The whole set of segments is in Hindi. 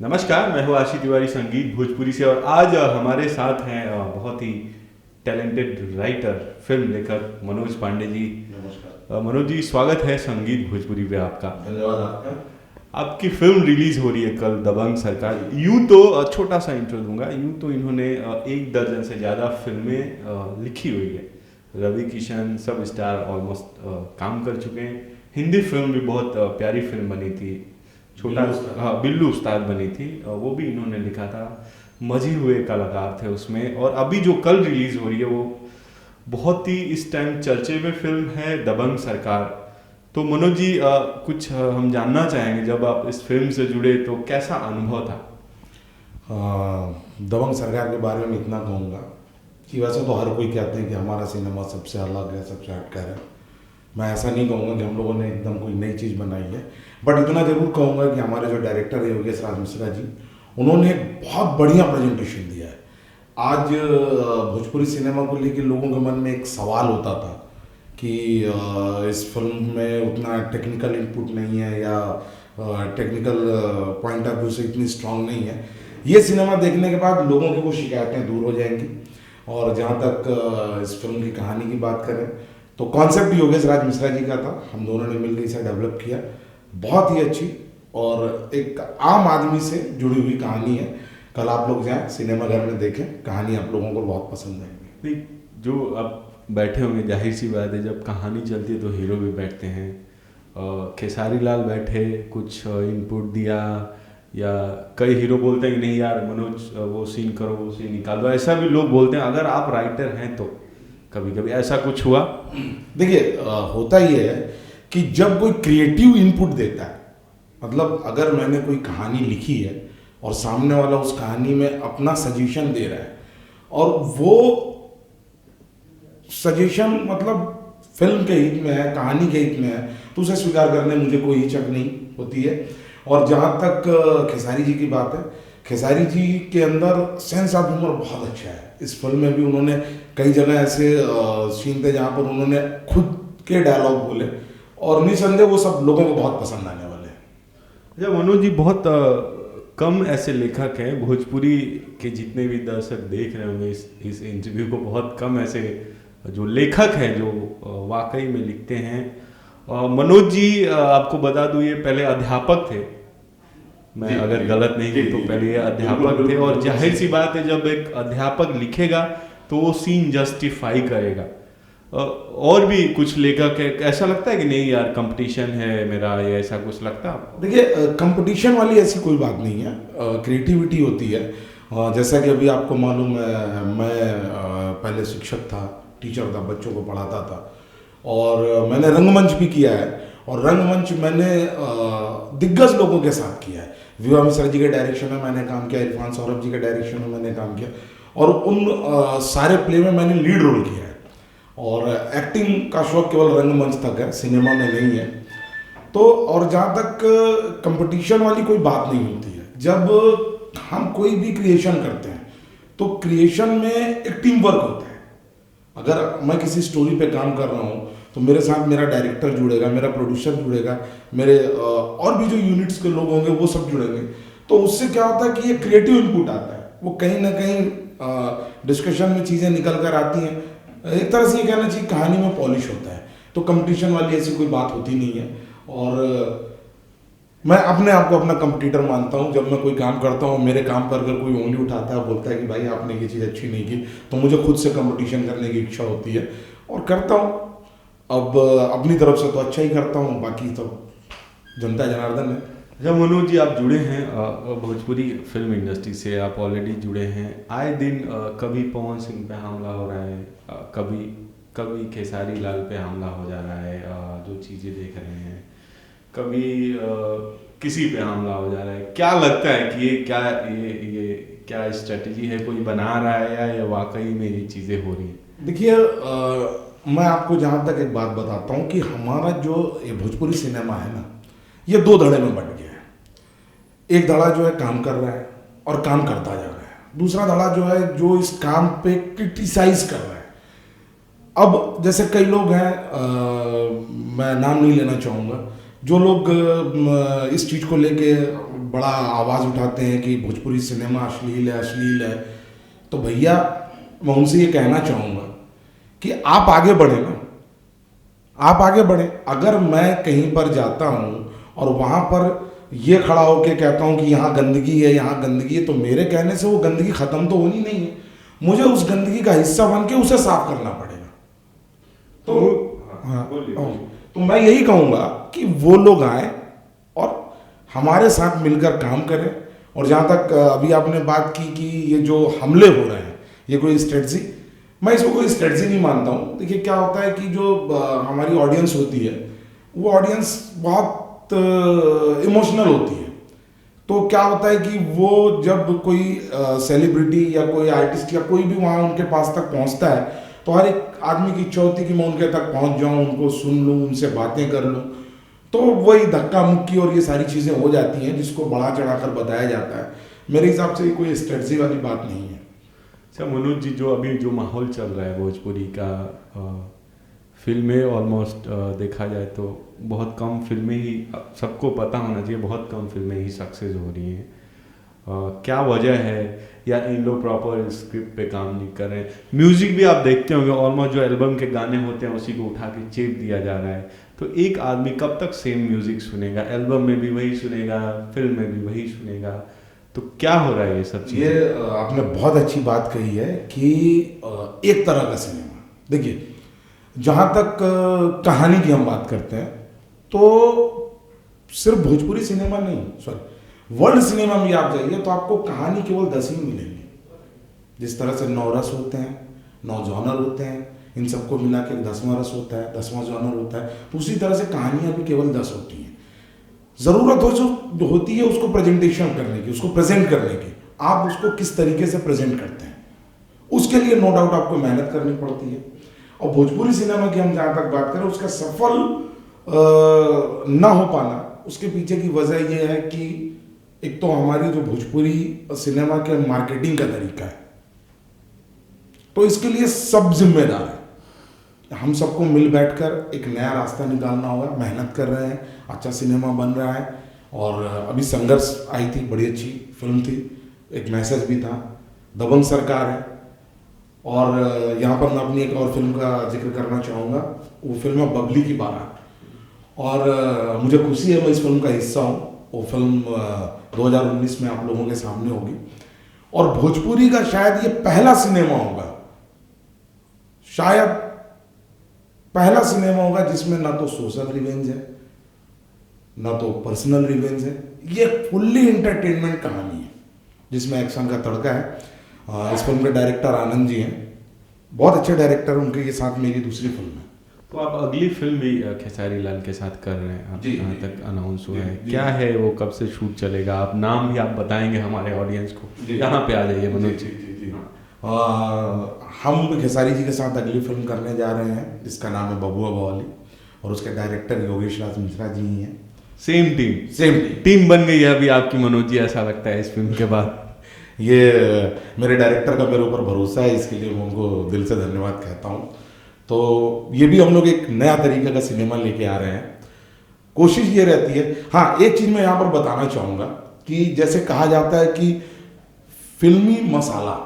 नमस्कार, मैं हूँ आशी तिवारी संगीत भोजपुरी से और आज हमारे साथ हैं बहुत ही टैलेंटेड राइटर फिल्म लेखक मनोज पांडे जी। नमस्कार। मनोज जी, स्वागत है संगीत भोजपुरी पे आपका। धन्यवाद आपका। आपकी फिल्म रिलीज हो रही है कल, दबंग सरकार। यूं तो छोटा सा इंट्रो दूंगा। यूं तो इन्होंने 1 दर्जन से ज़्यादा फिल्में लिखी हुई है। रवि किशन सब स्टार ऑलमोस्ट काम कर चुके हैं। हिंदी फिल्म भी बहुत प्यारी फिल्म बनी थी, छोटा, हाँ, बिल्लू उस्ताद बनी थी, वो भी इन्होंने लिखा था। मजे हुए कलाकार थे उसमें। और अभी जो कल रिलीज हो रही है वो बहुत ही इस टाइम चर्चे में फिल्म है, दबंग सरकार। तो मनोज जी, कुछ हम जानना चाहेंगे, जब आप इस फिल्म से जुड़े तो कैसा अनुभव था? दबंग सरकार के बारे में इतना कहूँगा कि वैसे तो हर कोई कहते हैं कि हमारा सिनेमा सबसे अलग है, सबसे हटकर है। मैं ऐसा नहीं कहूँगा कि हम लोगों ने एकदम कोई नई चीज़ बनाई है, बट इतना ज़रूर कहूँगा कि हमारे जो डायरेक्टर है योगेश राज मिश्रा जी, उन्होंने एक बहुत बढ़िया प्रेजेंटेशन दिया है। आज भोजपुरी सिनेमा को लेकर लोगों के मन में एक सवाल होता था कि इस फिल्म में उतना टेक्निकल इनपुट नहीं है या टेक्निकल पॉइंट ऑफ व्यू से इतनी स्ट्रांग नहीं है। ये सिनेमा देखने के बाद लोगों की वो शिकायतें दूर हो जाएंगी। और जहाँ तक इस फिल्म की कहानी की बात करें तो कॉन्सेप्ट योगेश राज मिश्रा जी का था, हम दोनों ने मिलकर इसे डेवलप किया। बहुत ही अच्छी और एक आम आदमी से जुड़ी हुई कहानी है। कल आप लोग जाएं सिनेमाघर में देखें, कहानी आप लोगों को बहुत पसंद आएगी। नहीं, जो आप बैठे होंगे, जाहिर सी बात है, जब कहानी चलती है तो हीरो भी बैठते हैं। खेसारी लाल बैठे, कुछ इनपुट दिया, या कई हीरो बोलते हैं कि नहीं यार मनोज, वो सीन करो, वो सीन निकाल दो। ऐसा भी लोग बोलते हैं। अगर आप राइटर हैं तो कभी कभी ऐसा कुछ हुआ? देखिए, होता ही है कि जब कोई क्रिएटिव इनपुट देता है, मतलब अगर मैंने कोई कहानी लिखी है और सामने वाला उस कहानी में अपना सजेशन दे रहा है और वो सजेशन मतलब फिल्म के हित में है, कहानी के हित में है, तो उसे स्वीकार करने में मुझे कोई हिचक नहीं होती है। और जहाँ तक खेसारी जी की बात है, खेसारी जी के अंदर सेंस ऑफ ह्यूमर बहुत अच्छा है। इस फिल्म में भी उन्होंने कई जगह ऐसे सीन थे जहाँ पर उन्होंने खुद के डायलॉग बोले और निसंदेह वो सब लोगों को बहुत पसंद आने वाले हैं। अच्छा मनोज जी, बहुत कम ऐसे लेखक हैं भोजपुरी के, जितने भी दर्शक देख रहे होंगे इस इंटरव्यू को, बहुत कम ऐसे जो लेखक हैं जो वाकई में लिखते हैं। मनोज जी, आपको बता दूं, ये पहले अध्यापक थे। मैं अगर गलत नहीं हूँ तो पहले ये अध्यापक थे। और जाहिर सी बात है, जब एक अध्यापक लिखेगा तो वो सीन जस्टिफाई करेगा। और भी कुछ लेखक है, ऐसा लगता है कि नहीं यार कंपटीशन है मेरा, या ऐसा कुछ लगता है आपको? देखिए, कंपटीशन वाली ऐसी कोई बात नहीं है, क्रिएटिविटी होती है। जैसा कि अभी आपको मालूम है, मैं पहले शिक्षक था, टीचर था, बच्चों को पढ़ाता था और मैंने रंगमंच भी किया है। और रंगमंच मैंने दिग्गज लोगों के साथ किया है। विवा मिश्रा जी के डायरेक्शन में मैंने काम किया, इरफान सौरभ जी के डायरेक्शन में मैंने काम किया और उन सारे प्ले में मैंने लीड रोल किया है। और एक्टिंग का शौक केवल रंगमंच तक है, सिनेमा में नहीं है। तो और जहाँ तक कंपटीशन वाली कोई बात नहीं होती है। जब हम कोई भी क्रिएशन करते हैं तो क्रिएशन में एक टीम वर्क होता है। अगर मैं किसी स्टोरी पे काम कर रहा हूँ तो मेरे साथ मेरा डायरेक्टर जुड़ेगा, मेरा प्रोड्यूसर जुड़ेगा, मेरे और भी जो यूनिट्स के लोग होंगे वो सब जुड़ेंगे। तो उससे क्या होता है कि ये क्रिएटिव इनपुट आता है, वो कहीं ना कहीं डिस्कशन में चीज़ें निकल कर आती हैं। एक तरह से ये कहना चाहिए कहानी में पॉलिश होता है। तो कंपटीशन वाली ऐसी कोई बात होती नहीं है। और मैं अपने आप को अपना कंपटीटर मानता हूँ। जब मैं कोई काम करता हूँ, मेरे काम पर अगर कोई उंगली उठाता है, बोलता है कि भाई आपने ये चीज़ अच्छी नहीं की, तो मुझे खुद से कंपटीशन करने की इच्छा होती है और करता हूँ। अब अपनी तरफ से तो अच्छा ही करता हूँ, बाकी तो जनता जनार्दन है। अच्छा मनोज जी, आप जुड़े हैं भोजपुरी फिल्म इंडस्ट्री से, आप ऑलरेडी जुड़े हैं। आए दिन कभी पवन सिंह पे हमला हो रहा है, कभी कभी खेसारी लाल पे हमला हो जा रहा है, जो चीज़ें देख रहे हैं, कभी किसी पे हमला हो जा रहा है। क्या लगता है कि ये क्या स्ट्रेटजी है, कोई बना रहा है, या ये वाकई में ये चीज़ें हो रही हैं? देखिए, मैं आपको जहाँ तक एक बात बताता हूँ कि हमारा जो ये भोजपुरी सिनेमा है ना, ये 2 धड़े में बंट गया है। एक धड़ा जो है काम कर रहा है और काम करता जा रहा है, दूसरा धड़ा जो है जो इस काम पे क्रिटिसाइज कर रहा है। अब जैसे कई लोग हैं, मैं नाम नहीं लेना चाहूँगा, जो लोग इस चीज़ को लेके बड़ा आवाज़ उठाते हैं कि भोजपुरी सिनेमा अश्लील है, तो भैया मैं उनसे ये कहना चाहूँगा कि आप आगे बढ़े ना, आप आगे बढ़े। अगर मैं कहीं पर जाता हूँ और वहाँ पर ये खड़ा होकर कहता हूँ कि यहाँ गंदगी है, तो मेरे कहने से वो गंदगी ख़त्म तो होनी नहीं है, मुझे उस गंदगी का हिस्सा बन के उसे साफ करना पड़ेगा। तो तो मैं यही कहूँगा कि वो लोग आए और हमारे साथ मिलकर काम करें। और जहाँ तक अभी आपने बात की कि ये जो हमले हो रहे हैं ये कोई स्ट्रेटजी, मैं इसको कोई स्ट्रेटजी नहीं मानता हूँ। देखिए क्या होता है कि जो हमारी ऑडियंस होती है वो ऑडियंस बहुत इमोशनल होती है। तो क्या होता है कि वो जब कोई सेलिब्रिटी या कोई आर्टिस्ट या कोई भी वहाँ उनके पास तक पहुँचता है तो हर एक आदमी की इच्छा होती है कि मैं उनके तक पहुँच जाऊँ, उनको सुन लूँ, उनसे बातें कर लूँ। तो वही धक्का मुक्की और ये सारी चीज़ें हो जाती हैं जिसको बढ़ा चढ़ाकर बताया जाता है। मेरे हिसाब से कोई स्ट्रेटजी वाली बात नहीं है। अच्छा मनोज जी, जो अभी जो माहौल चल रहा है भोजपुरी का, फिल्में ऑलमोस्ट देखा जाए तो बहुत कम फिल्में ही, सबको पता होना चाहिए, बहुत कम फिल्में ही सक्सेस हो रही हैं। क्या वजह है? या इन लोग प्रॉपर स्क्रिप्ट पे काम नहीं कर रहे हैं? म्यूजिक भी आप देखते होंगे, ऑलमोस्ट जो एल्बम के गाने होते हैं उसी को उठा के चेप दिया जा रहा है। तो एक आदमी कब तक सेम म्यूजिक सुनेगा? एल्बम में भी वही सुनेगा, फिल्म में भी वही सुनेगा, तो क्या हो रहा है ये सब चीज़? ये आपने बहुत अच्छी बात कही है कि एक तरह का सिनेमा, देखिए जहाँ तक कहानी की हम बात करते हैं तो सिर्फ भोजपुरी सिनेमा नहीं, सॉरी वर्ल्ड सिनेमा में आप जाइए तो आपको कहानी केवल 10 ही मिलेंगी। जिस तरह से 9 रस होते हैं, 9 जॉनर होते हैं, इन सबको मिला के 10वां रस होता है, 10वां जॉनर होता है, तो उसी तरह से कहानियाँ भी केवल 10 होती हैं। ज़रूरत हो जो होती है उसको प्रेजेंटेशन करने की, उसको प्रेजेंट करने की, आप उसको किस तरीके से प्रेजेंट करते हैं, उसके लिए नो डाउट आपको मेहनत करनी पड़ती है। और भोजपुरी सिनेमा की हम जहाँ तक बात करें उसका सफल ना हो पाना, उसके पीछे की वजह यह है कि एक तो हमारी जो भोजपुरी सिनेमा के मार्केटिंग का तरीका है, तो इसके लिए सब जिम्मेदार है। हम सबको मिल बैठकर एक नया रास्ता निकालना होगा। मेहनत कर रहे हैं, अच्छा सिनेमा बन रहा है। और अभी संघर्ष आई थी, बड़ी अच्छी फिल्म थी, एक मैसेज भी था। दबंग सरकार है। और यहाँ पर मैं अपनी एक और फिल्म का जिक्र करना चाहूँगा, वो फिल्म है बबली की बारात। और मुझे खुशी है मैं इस फिल्म का हिस्सा हूँ। वो फिल्म 2019 में आप लोगों के सामने होगी। और भोजपुरी का शायद ये पहला सिनेमा होगा, शायद पहला सिनेमा होगा जिसमें ना तो सोशल रिवेंज है ना तो पर्सनल रिवेंज है। ये फुल्ली एंटरटेनमेंट कहानी है जिसमें एक्शन का तड़का है। इस फिल्म के डायरेक्टर आनंद जी हैं, बहुत अच्छे डायरेक्टर, उनके के साथ मेरी दूसरी फिल्म है। तो आप अगली फिल्म भी खेसारी लाल के साथ कर रहे हैं, आप यहाँ तक अनाउंस हुआ है, क्या है वो, कब से शूट चलेगा? आप नाम भी आप बताएंगे हमारे ऑडियंस को, यहाँ पे आ जाइए मनोज जी। हम खेसारी जी के साथ अगली फिल्म करने जा रहे हैं जिसका नाम है बबुआ बवाली, और उसके डायरेक्टर योगेश राज मिश्रा जी ही हैं। सेम टीम बन गई है अभी आपकी मनोज जी, ऐसा लगता है इस फिल्म के बाद। ये मेरे डायरेक्टर का मेरे ऊपर भरोसा है, इसके लिए मैं उनको दिल से धन्यवाद कहता हूँ। तो ये भी हम लोग एक नया तरीके का सिनेमा लेके आ रहे हैं। कोशिश ये रहती है, हाँ एक चीज़ मैं यहाँ पर बताना चाहूँगा कि जैसे कहा जाता है कि फिल्मी मसाला,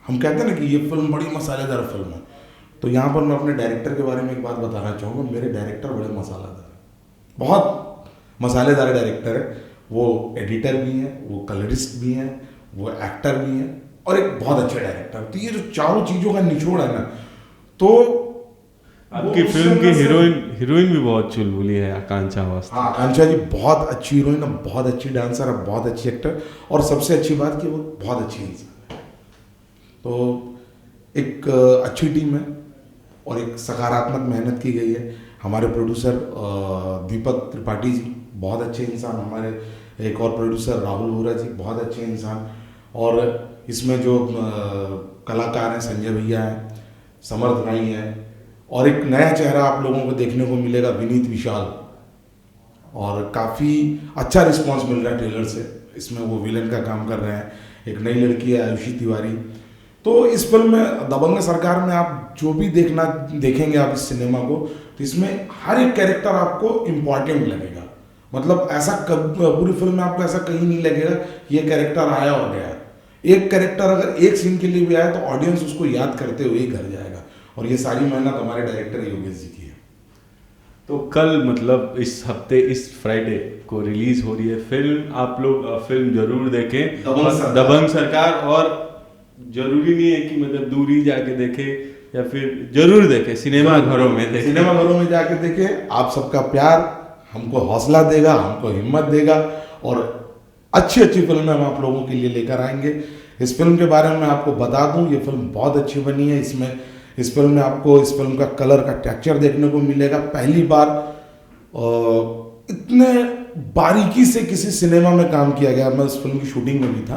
हम कहते हैं ना कि ये फिल्म बड़ी मसालेदार फिल्म है, तो यहाँ पर मैं अपने डायरेक्टर के बारे में एक बात बताना चाहूँगा। मेरे डायरेक्टर बड़े मसालेदार हैं, बहुत मसालेदार डायरेक्टर है। वो एडिटर भी हैं, वो कलरिस्ट भी हैं, वो एक्टर भी हैं और एक बहुत अच्छे डायरेक्टर। तो ये जो चारों चीज़ों का निचोड़ है ना, तो आपकी फिल्म की हीरोइन भी बहुत चुलबुली है, आकांक्षा अवस्थी। हाँ, आकांक्षा जी बहुत अच्छी हीरोइन है, बहुत अच्छी डांसर है, बहुत अच्छी एक्टर, और सबसे अच्छी बात कि वो बहुत अच्छी इंसान है। तो एक अच्छी टीम है और एक सकारात्मक मेहनत की गई है। हमारे प्रोड्यूसर दीपक त्रिपाठी जी बहुत अच्छे इंसान, हमारे एक और प्रोड्यूसर राहुल वोरा जी बहुत अच्छे इंसान, और इसमें जो कलाकार हैं संजय भैया हैं, समर्थ भाई हैं, और एक नया चेहरा आप लोगों को देखने को मिलेगा, विनीत विशाल। और काफ़ी अच्छा रिस्पांस मिल रहा है ट्रेलर से। इसमें वो विलन का काम कर रहे हैं, एक नई लड़की है आयुषी तिवारी। तो इस फिल्म में दबंग सरकार में आप जो भी देखेंगे आप इस सिनेमा को, तो इसमें हर एक कैरेक्टर आपको इम्पॉर्टेंट लगेगा। मतलब ऐसा पूरी फिल्म में आपको ऐसा कहीं नहीं लगेगा कि ये कैरेक्टर आया और गया। एक कैरेक्टर अगर एक सीन के लिए भी आया तो ऑडियंस उसको याद करते हुए ही घर जाएगा, और ये सारी मेहनत हमारे डायरेक्टर योगेश जी की है। तो कल मतलब इस हफ्ते इस फ्राइडे को रिलीज हो रही है फिल्म, आप लोग फिल्म जरूर देखें दबंग सरकार। और जरूरी नहीं है कि मतलब दूरी जाके देखें, या फिर जरूर देखें सिनेमा घरों में देखें। सिनेमा घरों में जाके देखें। आप सबका प्यार हमको हौसला देगा, हमको हिम्मत देगा, और अच्छी अच्छी फिल्में हम आप लोगों के लिए लेकर आएंगे। इस फिल्म के बारे में मैं आपको बता दूं, ये फिल्म बहुत अच्छी बनी है। इस फिल्म में आपको इस फिल्म का कलर का टेक्सचर देखने को मिलेगा। पहली बार इतने बारीकी से किसी सिनेमा में काम किया गया। मैं उस फिल्म की शूटिंग में भी था,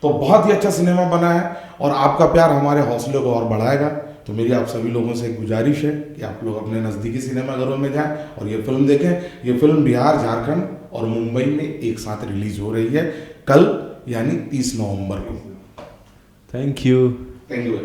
तो बहुत ही अच्छा सिनेमा बना है, और आपका प्यार हमारे हौसले को और बढ़ाएगा। तो मेरी आप सभी लोगों से एक गुजारिश है कि आप लोग अपने नज़दीकी सिनेमाघरों में जाएं और ये फिल्म देखें। ये फिल्म बिहार, झारखंड और मुंबई में एक साथ रिलीज हो रही है कल, यानी 30 नवंबर को। Thank you. Thank you.